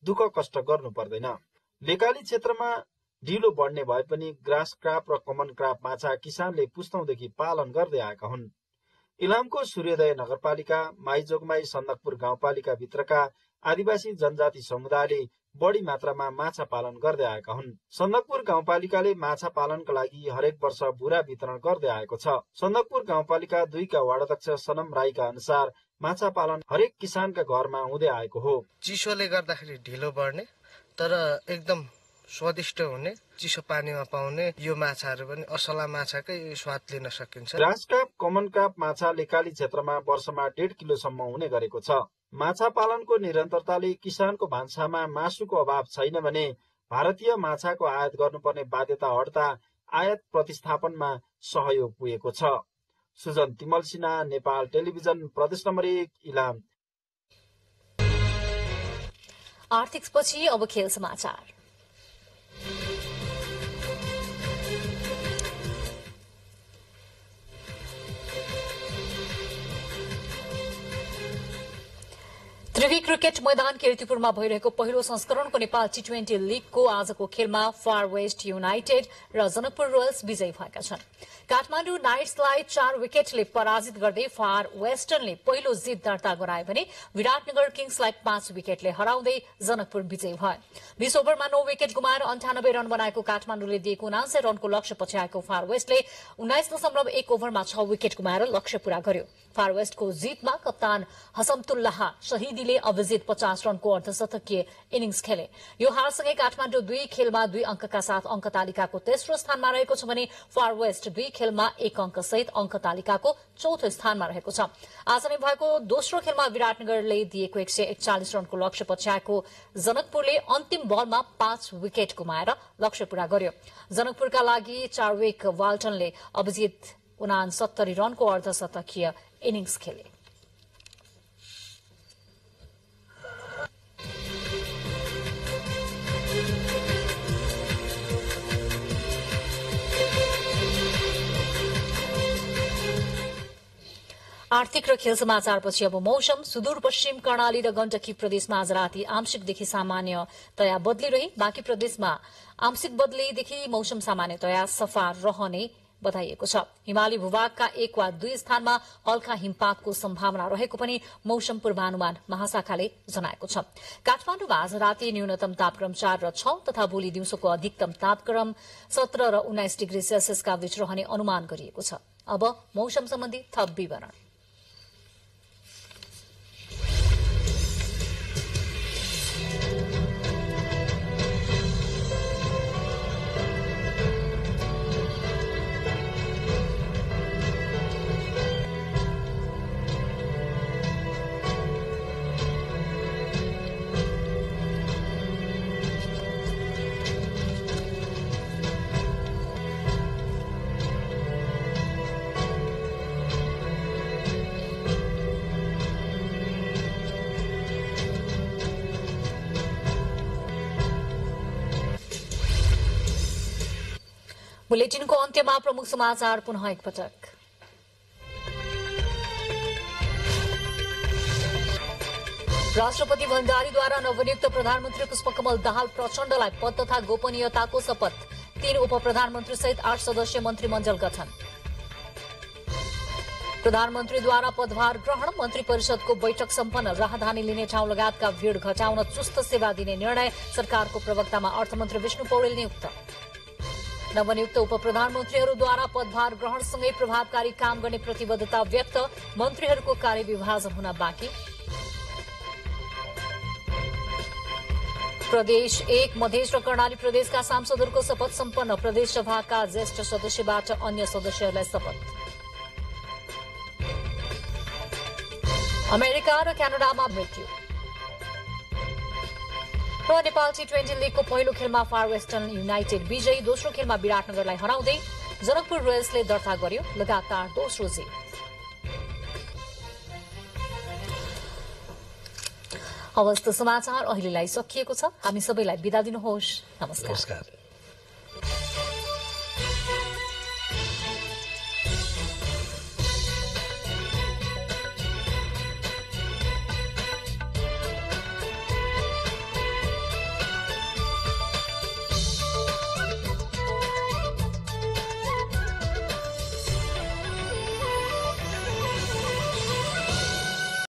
दुःख कष्ट गर्नु पर्दैन। लेकाली क्षेत्रमा ढिलो बढ्ने भए पनि ग्रास क्राप र कमन क्राप माछा किसानले पुस्तौंदेखि पालन गर्दै आएका हुन्। इलामको सूर्योदय नगरपालिका, माइजोगमाई सन्दकपुर गाउँपालिका भित्रका आदिवासी जनजाति समुदायले बढी मात्रामा माछा पालन गर्दै आएका हुन्। सन्दकपुर गाउँपालिकाले माछा पालनका लागि हरेक वर्ष भुरा वितरण गर्दै आएको छ। सन्दकपुर गाउँपालिका 2 का वार्ड अध्यक्ष सनम राईका अनुसार माछा पालन हरेक किसानका घरमा हुँदै आएको हो। चिसोले गर्दाखेरि ढिलो बढ्ने तर एकदम स्वादिष्ट हुने, चिसो पानीमा पाउने यो माछाहरू पनि असला माछाकै स्वाद लिन सकिन्छ। ग्रास काप, कमन काप माछा लेकाली क्षेत्रमा वर्षमा 1.5 किलोसम्म हुने गरेको छ। माछा पालनको निरन्तरताले किसानको भान्सामा मासुको अभाव छैन भने भारतीय माछाको आयात गर्नुपर्ने बाध्यता हट्दा आयात प्रतिस्थापनमा सहयोग पुगेको छ। सुजन तिमल सिन्हा, नेपाल टेलिभिजन, प्रदेश नम्बर 1, इलाम। आर्थिक पछि अब खेल समाचार। त्रिवी क्रिकेट मैदान कीर्तिपुरमा भइरहेको पहिलो संस्करणको नेपाल टी20 लीगको आजको खेलमा फार वेस्ट युनाइटेड र जनकपुर रोयल्स विजयी भएका छन्। काठमाडौँ नाइट्सलाई 4 विकेटले पराजित गर्दै फार वेस्टर्नले पहिलो जित दर्ता गराए भने विराटनगर किङ्सलाई 5 विकेटले हराउँदै जनकपुर विजयी भए। 20 ओभरमा 9 विकेट गुमाएर 98 रन बनाएको काठमाडौँले दिएको 79 रनको लक्ष्य पछ्याएको फार वेस्टले 19.1 ओभरमा 6 विकेट गुमाएर लक्ष्य पूरा गर्यो। फार वेस्टको जितमा कप्तान हसमतुल्लाह शहीदीले अभिजित 50 रनको अर्धशतकीय इनिङ्स खेले। यो हारसँगै काठमाडौँ 2 खेलमा 2 अङ्कका साथ अङ्क तालिकाको तेस्रो स्थानमा रहेको छ भने फार वेस्ट 2 खेलमा 1 अङ्क सहित अङ्क तालिकाको चौथो स्थानमा रहेको छ। आज नै भएको दोस्रो खेलमा विराटनगरले दिएको 141 रनको लक्ष्य पछ्याएको जनकपुरले अन्तिम बलमा 5 विकेट गुमाएर लक्ष्य पूरा गर्यो। जनकपुरका लागि चार्विक वाल्टनले अभिजित 69 रनको अर्धशतकीय इनिङ्स खेले। आर्थिक र खेल समाचारपछि अब मौसम। सुदूरपश्चिम कर्णाली र गण्डकी प्रदेशमा आज राति आंशिकदेखि सामान्यतया बदली रही, बाँकी प्रदेशमा आंशिक बदलीदेखि मौसम सामान्यतया सफा रहने बताइएको छ। हिमाली भूभागका 1 वा 2 स्थानमा हल्का हिमपातको सम्भावना रहेको पनि मौसम पूर्वानुमान महाशाखाले जनाएको छ। काठमाडौँमा आज राति न्यूनतम तापक्रम 4 र 6 तथा भोलि दिउँसोको अधिकतम तापक्रम 17 र 19 डिग्री सेल्सियसका बीच रहने अनुमान गरिएको छ। अब मौसम सम्बन्धी थप विवरण। बुलेटिनको अन्त्यमा प्रमुख समाचार पुनः एकपटक। राष्ट्रपति भण्डारीद्वारा नवनियुक्त प्रधानमन्त्री पुष्पकमल दाहाल प्रचण्डलाई पद तथा गोपनीयताको शपथ। 3 उपप्रधानमन्त्री सहित 8 सदस्यीय मन्त्रीमण्डल गठन। प्रधानमन्त्रीद्वारा पदभार ग्रहण, मन्त्री परिषदको बैठक सम्पन्न। राहदानी लिने ठाउँ लगायतका भीड़ घटाउन चुस्त सेवा दिने निर्णय। सरकारको प्रवक्तामा अर्थमन्त्री विष्णु पौडेल नियुक्त। नवनियुक्त उपप्रधानमन्त्रीहरूद्वारा पदभार ग्रहणसँगै प्रभावकारी काम गर्ने प्रतिबद्धता व्यक्त। मन्त्रीहरूको कार्यविभाजन हुन बाँकी। प्रदेश 1 मधेस र कर्णाली प्रदेशका सांसदहरूको शपथ सम्पन्न। प्रदेश सभाका ज्येष्ठ सदस्यबाट अन्य सदस्यहरूलाई शपथ। अमेरिका र क्यानाडामा मृत्यु। र नेपाल T20 लीगको पहिलो खेलमा फार वेस्टर्न युनाइटेड विजयी। दोस्रो खेलमा विराटनगरलाई हराउँदै जनकपुर रोयल्सले दर्ता गर्यो लगातार दोस्रो जित। हवस् त समाचार अहिलेलाई सकिएको छ। हामी सबैलाई बिदा दिनुहोस्। नमस्कार।